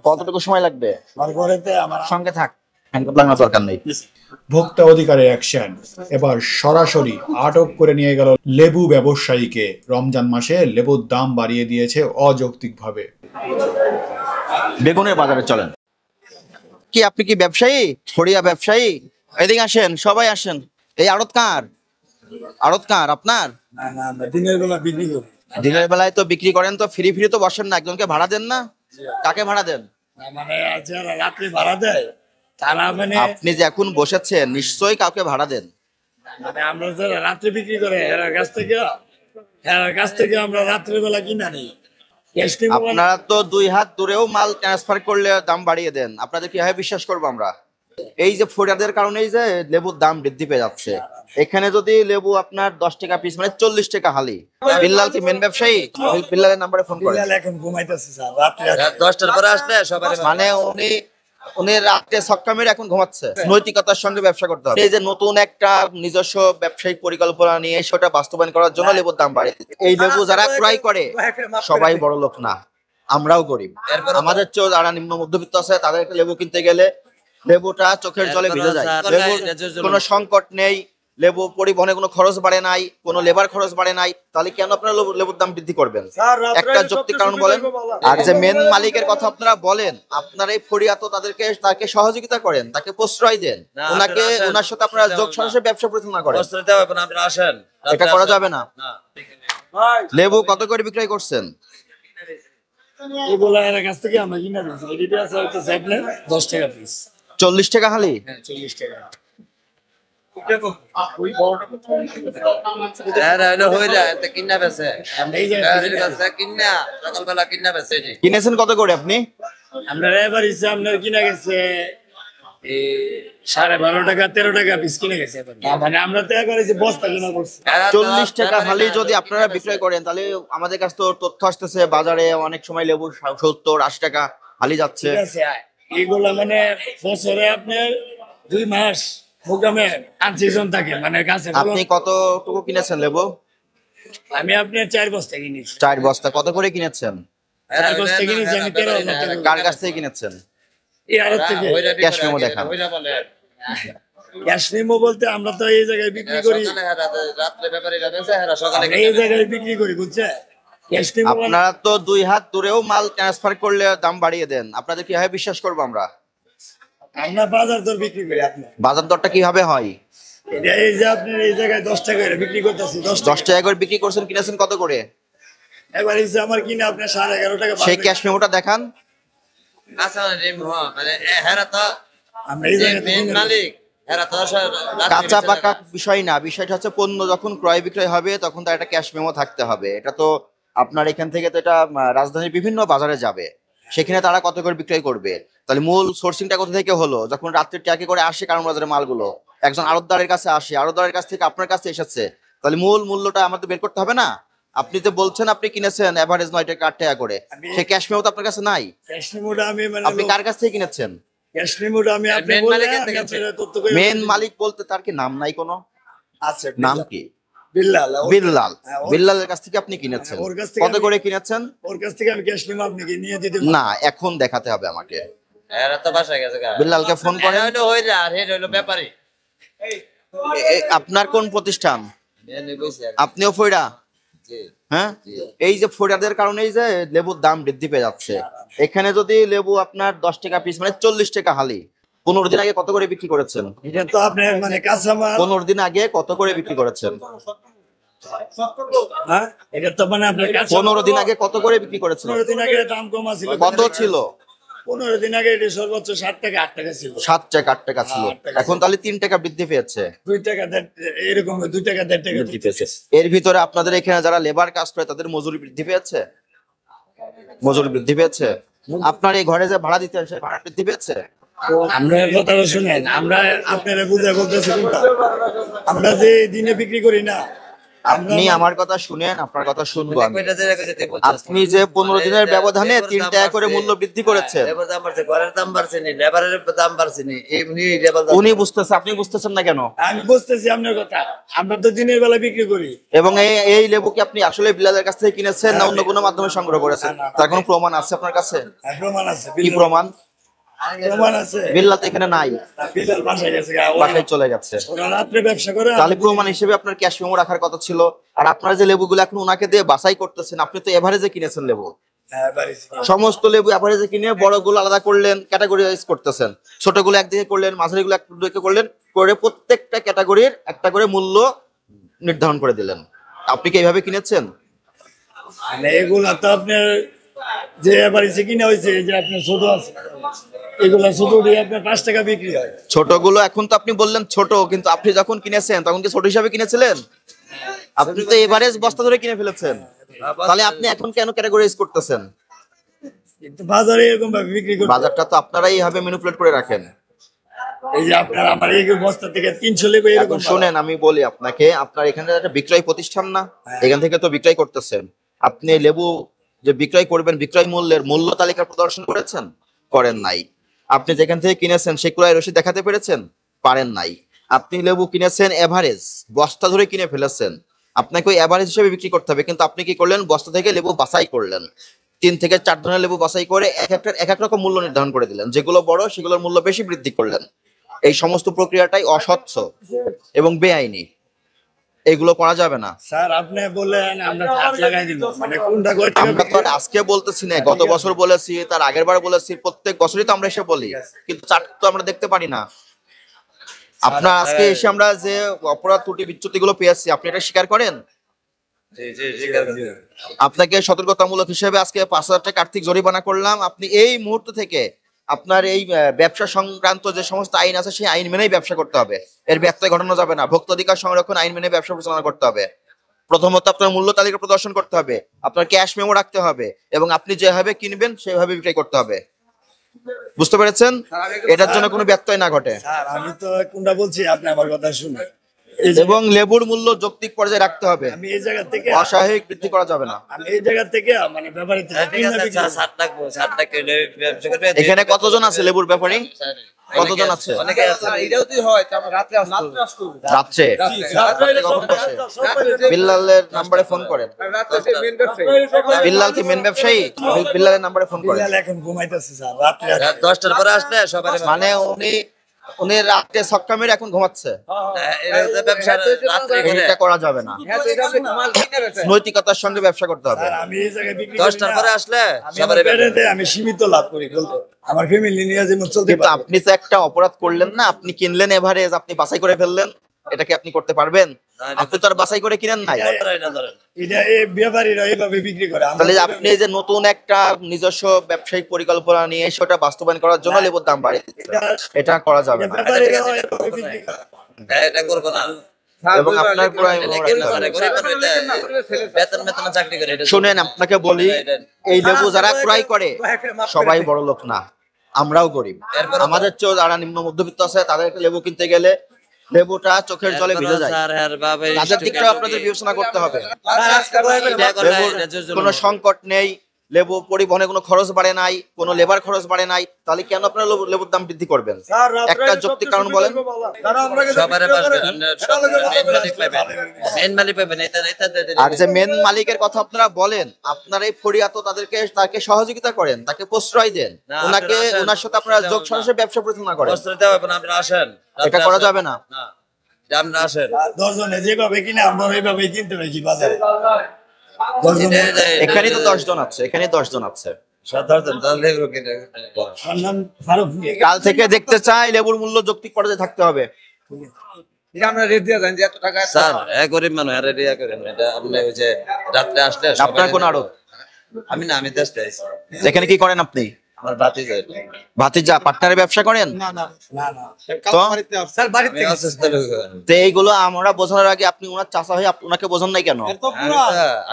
কতটুকু সময় লাগবে? সঙ্গে থাক, দরকার নেই। ভোক্তা অধিকারের অ্যাকশন, এবার সরাসরি আটক করে নিয়ে গেল লেবু ব্যবসায়ীকে। রমজান মাসে লেবুর দাম বাড়িয়ে দিয়েছে অযৌক্তিকভাবে। বেগুনের বাজারে চলেন। কি আপনি কি ব্যবসায়ী? ফড়িয়া ব্যবসায়ী? এদিকে আসেন, সবাই আসেন। এই আড়ত কার? আড়ত কার আপনার? দিনের বেলা বিক্রি করি। দিনের বেলায় তো বিক্রি করেন, তো ফ্রি ফ্রি তো বসেন না, একজনকে ভাড়া দেন না? কাকে ভাড়া দেন? মানে যারা রাত্রে ভাড়া দেয় তারা মানে আপনি যে এখন বসেছেন নিশ্চয়ই কাউকে ভাড়া দেন। মানে আমরা যারা রাত্রে বিক্রি করে এর কাছ থেকে আমরা রাত্রে বেলা কিনা নিই। আপনারা তো 2 হাত দূরেও মাল ট্রান্সফার করলে দাম বাড়িয়ে দেন, আপনাদের কিভাবে বিশ্বাস করবো আমরা? এই যে ফরিয়াদের কারণেই যে লেবুর দাম বৃদ্ধি পেয়ে যাচ্ছে। এখানে যদি লেবু আপনার 10 টাকা পিস মানে 40 টাকা হালি। বিল্লাল কি মেন ব্যবসায়ী? বিল্লালের নাম্বারে ফোন করেন। বিল্লাল এখন ঘুমাইতেছে স্যার, রাত্রে 10টার পরে আসলে সবাই মানে উনি রাতে ছক্কা মেরে এখন ঘুমাচ্ছে। নৈতিকতার সঙ্গে ব্যবসা করতে হবে। এই যে নতুন একটা নিজস্ব ব্যবসায়িক পরিকল্পনা নিয়ে সেটা বাস্তবায়ন করার জন্য লেবুর দাম বাড়ে। এই লেবু যারা ক্রয় করে সবাই বড় লোক না, আমরাও গরিব। আমাদের চেয়েও যারা নিম্ন মধ্যবিত্ত আছে তাদেরকে লেবু কিনতে গেলে লেবুটা চোখের জলে ভিজে যায়। লেবুর কোনো সংকট নেই, লেবু পরিবহনে কোনো খরচ বাড়ে নাই, কোনো লেবার খরচ বাড়ে নাই, তাহলে কেন আপনারা লেবুর দাম বৃদ্ধি করবেন? একটা যৌক্তিক কারণ বলেন। আর যে মেন মালিকের কথা আপনারা বলেন, আপনারা এই ফড়িয়া তো তাকে সহযোগিতা করেন, তাকে প্রশ্রয় দেন, ওনার সাথে আপনারা যোগ সরাসরি ব্যবসা পরিচালনা করেন। এটা করা যাবে না। লেবু কত করে বিক্রয় করছেন? এগুলা এর কাছ থেকে আমরা কিনা দিচ্ছি। এটা আছে হয়তো 10 টাকা পিস। 40 টাকা হালি? হ্যাঁ 40 টাকা। কিনেছেন কত করে আপনি? আপনার এবার হিসাব আপনার কিনা গেছে 12.5 টাকা 13 টাকা পিস কিনে গেছে। মানে আমরা তো এবার বস্তা কিনা করছি। 40 টাকা হালি যদি আপনারা বিক্রয় করেন তাহলে আমাদের কাছে তো তথ্য আসতেছে বাজারে অনেক সময় লেবু 70-80 টাকা হালি যাচ্ছে। ঠিক আছে, এগুলা মানে বছরে আপনার 2 মাস মোকামে আনসিজন থাকে মানে গাছে। আপনি কতটুকু কিনেছেন লেবু? আমি আপনার 4 বস্তা কিনেছি। 4 বস্তা কত করে কিনেছেন? 4 বস্তা কিনেছি আমি 13,000 টাকা। কার কাছ থেকে কিনেছেন? এই আড়ত থেকে। ক্যাশ মেমো দেখান। ক্যাশ মেমো বলতে আমরা তো এই জায়গায় বিক্রি করি, রাত্রে ব্যাপারীরা দেশে হেরা সকালে এই জায়গায় বিক্রি করি, বুঝছেন? ক্যাশ মেমো আপনারা তো 2 হাত দূরেও মাল ট্রান্সফার করলে দাম বাড়িয়ে দেন, আপনাদের কিভাবে বিশ্বাস করবো আমরা? আমরা বাজার দর বিক্রি করি। আপনি বাজার দরটা কিভাবে হয়? এই যে আপনি এই জায়গায় 10 টাকা করে বিক্রি করতেছি। 10 টাকা করে বিক্রি করছেন, কিনেছেন কত করে? এবার এই যে আমার কিনে আপনি 11.5 টাকা। সেই ক্যাশ মেমোটা দেখান। আচ্ছা মানে হেরা তো আমরা এই জায়গায় মেন মালিক, হেরা তো কাঁচা পাকা বিষয় না, বিষয়টা হচ্ছে পণ্য যখন ক্রয় বিক্রয় হবে তখন তার একটা ক্যাশ মেমো থাকতে হবে। এটা তো আপনার এখান থেকে তো এটা রাজধানীর বিভিন্ন বাজারে যাবে, সেখানে তারা কত করে বিক্রয় করবে। তাহলে মূল সোর্সিংটা কোথা থেকে হলো? যখন রাত্রে ট্যাকে করে আসে কারণ বাজারে মালগুলো একজন আড়তদারের কাছে আসে, আড়তদারের কাছ থেকে আপনার কাছে এসেছে, তাহলে মূল মূল্যটা আমাদের বের করতে হবে না? আপনি তো বলছেন আপনি কিনেছেন এভারেজ 9 টাকা 8 টাকা করে, সেই ক্যাশ মেমো তো আপনার কাছে নাই। ক্যাশ মেমোটা আমি মানে আপনি কার কাছ থেকে কিনেছেন? ক্যাশ মেমোটা আমি আপনি মেন মালিক বলতে তার কি নাম নাই কোনো? আছে। নাম কি? বিল্লাল। বিল্লাল। বিল্লালের কাছ থেকে আপনি কিনেছেন, কত করে কিনেছেন? ওর কাছ থেকে আমি ক্যাশ মেমো আপনাকে নিয়ে দিতে না, এখন দেখাতে হবে আমাকে। হেরা তো বাসায় গেছে। বিল্লালকে ফোন করেন। হইলো হইরা আর হেড হইলো ব্যাপারী। আপনার কোন প্রতিষ্ঠান? আপনিও ফইরা? হ্যাঁ, এই যে ফরিয়াদের কারণেই যে লেবুর দাম বৃদ্ধি পেয়ে যাচ্ছে। এখানে যদি লেবু আপনার 10 টাকা পিস মানে 40 টাকা হালি, 15 দিন আগে কত করে বিক্রি করেছেন? এটা তো আপনার মানে কাঁচামাল 15 দিন আগে কত করে বিক্রি করেছেন? হ্যাঁ, এটা তো মানে আপনার 15 দিন আগে কত করে বিক্রি করেছেন? 15 দিন আগে দাম কম ছিল। কত ছিল? 15 দিন আগে এটা সর্বোচ্চ 7 টাকা 8 টাকা ছিল। 7 টাকা 8 টাকা ছিল, এখন তাহলে 3 টাকা বৃদ্ধি পেয়েছে। 2 টাকা এরকম 2 টাকা 1.5 টাকা বৃদ্ধি পেয়েছে। এর ভিতরে আপনাদের এখানে যারা লেবার কাজ করে তাদের মজুরি বৃদ্ধি পেয়েছে? মজুরি বৃদ্ধি পেয়েছে। আপনার এই ঘরে যে ভাড়া দিতে আসে ভাড়া বৃদ্ধি পেয়েছে? আমরা কথাটা শুনেন, আমরা আপনারা বুঝে বলতেছি কোনটা। আমরা যে দিনে বিক্রি করি না আপনি আমার কথা শুনেন, আপনার কথা শুনবো আমি। কয়টা জায়গা কইতে আপনি যে 15 দিনের ব্যবধানে 3 টাকা করে মূল্য বৃদ্ধি করেছেন, লেবার দাম বাড়ছে, ঘরের দাম বাড়ছে নি, লেবারের দাম বাড়ছে নি, এমনি লেবার দাম উনি বুঝতেছে, আপনি বুঝতেছেন না কেন? আমি বুঝতেছি আপনার কথা, আমরা তো দিনের বেলা বিক্রি করি। এবং এই লেবু কি আপনি আসলে বিলালের কাছ থেকে কিনেছেন না অন্য কোনো মাধ্যমে সংগ্রহ করেছেন? তার কোনো প্রমাণ আছে আপনার কাছে? প্রমাণ আছে, কি প্রমাণ? প্রমাণ আছে। বিল্লাল তো এখানে নাই, বিল্লাল বাসায় গেছে, বাসায় চলে গেছে। ওরা রাত্রে ব্যবসা করে। তাহলে প্রমাণ হিসেবে আপনার ক্যাশ মেমো রাখার কথা ছিল। আর আপনার যে লেবুগুলো এখন ওনাকে দিয়ে বাছাই করতেছেন, আপনি তো এভারেজে কিনেছেন লেবু। হ্যাঁ, বাড়িতে। সমস্ত লেবু এভারেজে কিনে বড়গুলো আলাদা করলেন, ক্যাটাগরিজ করতেছেন, ছোটগুলো একদিকে করলেন, মাঝারিগুলো একদিকে করলেন, করে প্রত্যেকটা ক্যাটাগরির একটা করে মূল্য নির্ধারণ করে দিলেন। আপনি কি এইভাবে কিনেছেন? মানে এগুলা তো আপনার যে বাড়িতে কিনা হয়েছে, যে আপনার ছোট আছে, এগুলা ছোট দিয়ে আপনার 5 টাকা বিক্রি হয়। ছোটগুলো এখন তো আপনি বললেন ছোট, কিন্তু আপনি যখন কিনেছেন তখন কি ছোট হিসাবে কিনেছিলেন? আপনি তো এভারেজ বস্তা ধরে কিনে ফেলেছেন, তাহলে আপনি এখন কেন ক্যাটাগরাইজ করতেছেন? কিন্তু বাজারে এরকম ভাবে বিক্রি করে। বাজারটা তো আপনারাই এইভাবে ম্যানিপুলেট করে রাখেন। এই যে আপনার আমার এই বস্তা থেকে 300 লেবু এরকম। এখন শুনেন, আমি বলি আপনাকে, আপনার এখানে একটা বিক্রয় প্রতিষ্ঠান না, এখান থেকে তো বিক্রয় করতেছেন। আপনি লেবু যে বিক্রয় করবেন, বিক্রয় মূল্যের মূল্য তালিকা প্রদর্শন করেছেন? করেন নাই। আপনি যেখান থেকে কিনেছেন সেই ক্রয় রসিদ দেখাতে পেরেছেন? পারেন নাই। আপনি লেবু কিনেছেন এভারেজ, বস্তা ধরে কিনে ফেলেছেন, আপনাকে ওই এভারেজ হিসেবে বিক্রি করতে হবে। কিন্তু আপনি কি করলেন? বস্তা থেকে লেবু বাছাই করলেন, 3 থেকে 4 ধরনের লেবু বাছাই করে এক এক রকম মূল্য নির্ধারণ করে দিলেন। যেগুলো বড় সেগুলোর মূল্য বেশি বৃদ্ধি করলেন। এই সমস্ত প্রক্রিয়াটাই অস্বচ্ছ এবং বেআইনি, এগুলো করা যাবে না। স্যার আপনি বললেন আমরা হাত লাগাই দিব, মানে কোনটা করে? আমরা তো আর আজকে বলতেছি না, গত বছর বলেছি, তার আগের বার বলেছি, প্রত্যেক বছরই তো আমরা এসে বলি, কিন্তু চার্ট তো আমরা দেখতে পারি না। আপনার আজকে এসে আমরা যে অপরাধ ত্রুটি বিচ্যুতি গুলো পেয়েছি, আপনি এটা স্বীকার করেন? আপনাকে সতর্কতামূলক হিসেবে আজকে 5,000 টাকা আর্থিক জরিমানা করলাম। আপনি এই মুহূর্ত থেকে আপনার এই ব্যবসা সংক্রান্ত যে সমস্ত আইন আছে সেই আইন মেনেই ব্যবসা করতে হবে, এর ব্যত্যয় ঘটানো যাবে না। ভোক্তা অধিকার সংরক্ষণ আইন মেনে ব্যবসা পরিচালনা করতে হবে। প্রথমত আপনার মূল্য তালিকা প্রদর্শন করতে হবে, আপনার ক্যাশ মেমো রাখতে হবে, এবং আপনি যেভাবে কিনবেন সেভাবে বিক্রয় করতে হবে। বুঝতে পেরেছেন? এটার জন্য কোনো ব্যত্যয় না ঘটে। স্যার আমি তো কোনটা বলছি, আপনি আমার কথা শুনুন। এবং লেবুর মূল্য যৌক্তিক পর্যায়ে রাখতে হবে, আমি এই জায়গা থেকে অস্বাভাবিক বৃদ্ধি করা যাবে না। আমি এই জায়গা থেকে মানে ব্যাপারে এখানে কতজন আছে লেবুর ব্যাপারী? কতজন আছে? অনেকে আছে। রাত্রে কখন বসে? বিল্লালের নাম্বারে ফোন করেন। বিল্লাল কি মেন ব্যবসায়ী? বিল্লালের নাম্বারে ফোন করেন। বিল্লাল এখন ঘুমাইতেছে স্যার, রাত্রে রাত 10টার পরে আসলে সবাই মানে উনি রাত্রে ছক্কা মেরে এখন ঘুমাচ্ছে। ব্যবসা রাত্রে করে এটা করা যাবে না, নৈতিকতার সঙ্গে ব্যবসা করতে হবে। স্যার আমি এই জায়গায় বিক্রি 10টার পরে আসলে আমি সবাই আমার পেটেতে আমি সীমিত লাভ করি বলতে, আমার ফ্যামিলি নিয়ে যেমন চলতে কিন্তু পারে। আপনি তো একটা অপরাধ করলেন না, আপনি কিনলেন এভারেজ, আপনি বাছাই করে ফেললেন, এটা কি আপনি করতে পারবেন? আপনি তো আর বাছাই করে কিনেন নাই। এটা এই ব্যাপারীরা এইভাবে বিক্রি করে। তাহলে আপনি এই যে নতুন একটা নিজস্ব ব্যবসায়িক পরিকল্পনা নিয়ে সেটা বাস্তবায়ন করার জন্য লেবুর দাম বাড়িয়ে দিচ্ছেন, এটা করা যাবে না। ব্যাপারীরা এইভাবে বিক্রি করে। এটা করবো না। এবং আপনার ক্রয় মূল্য রাখতে হবে। বেতন চাকরি করে এটা শুনেন, আপনাকে বলি, এই লেবু যারা ক্রয় করে সবাই বড় লোক না, আমরাও গরিব। আমাদের চেয়েও যারা নিম্ন মধ্যবিত্ত আছে, তাদের একটা লেবু কিনতে গেলে লেবুটা চোখের জলে ভিজে যায়। তাদের দিকটাও আপনাদের বিবেচনা করতে হবে। লেবুর কোনো সংকট নেই, লেবু পরিবহনে কোনো খরচ বাড়ে নাই, কোনো লেবার খরচ বাড়ে নাই, তাহলে কেন আপনারা লেবুর দাম বৃদ্ধি করবেন? একটা যৌক্তিক কারণ বলেন। আর যে মেন মালিকের কথা আপনারা বলেন, আপনারা এই ফরিয়াদ তাকে সহযোগিতা করেন, তাকে প্রশ্রয় দেন, ওনার সাথে আপনারা যোগ সরাসরি ব্যবসা পরিচালনা করেন। এটা করা যাবে না। আমরা আসেন 10 জনে যেভাবে কিনে আমরা এইভাবে কিনতে পারি বাজারে। এখানে তো 10 জন আছে, এখানে 10 জন আছে। কাল থেকে দেখতে চাই লেবুর মূল্য যৌক্তিক পর্যায়ে থাকতে হবে। স্যার গরিব মানুষ আপনি ওই যে রাত্রে আসলে আপনার কোন আড়ত? আমি না, আমি দেশে আছি। এখানে কি করেন আপনি? আমার ভাতিজা। ভাতিজা পার্টনারে ব্যবসা করেন? না না তো স্যার বাড়িতে তো এইগুলো আমরা বোঝানোর আগে আপনি ওনার চাচা হয়ে ওনাকে বোঝান নাই কেন?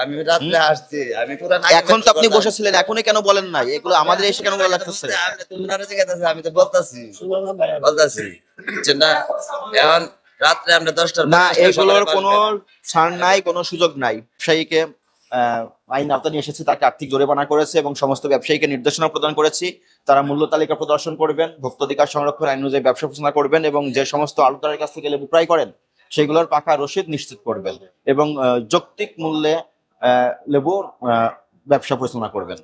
আমি রাত্রে আসছি, আমি পুরো এখন তো আপনি বসেছিলেন, এখনই কেন বলেন নাই? এগুলো আমাদের এসে কেন বলা লাগতেছে? আমি তো বলতাছি বুঝছেন না? এখন রাত্রে আমরা 10টার না, এগুলোর কোনো ছাড় নাই, কোনো সুযোগ নাই। ব্যবসায়ীকে আইন আওতায় নিয়ে এসেছে, তাকে আর্থিক জরিমানা করেছে এবং সমস্ত ব্যবসায়ীকে নির্দেশনা প্রদান করেছি তারা মূল্য তালিকা প্রদর্শন করবেন, ভোক্তাধিকার সংরক্ষণ আইন অনুযায়ী ব্যবসা পরিচালনা করবেন এবং যে সমস্ত আড়তদারের কাছ থেকে লেবু ক্রয় করেন সেগুলোর পাকা রসিদ নিশ্চিত করবেন এবং যৌক্তিক মূল্যে লেবু ব্যবসা পরিচালনা করবেন।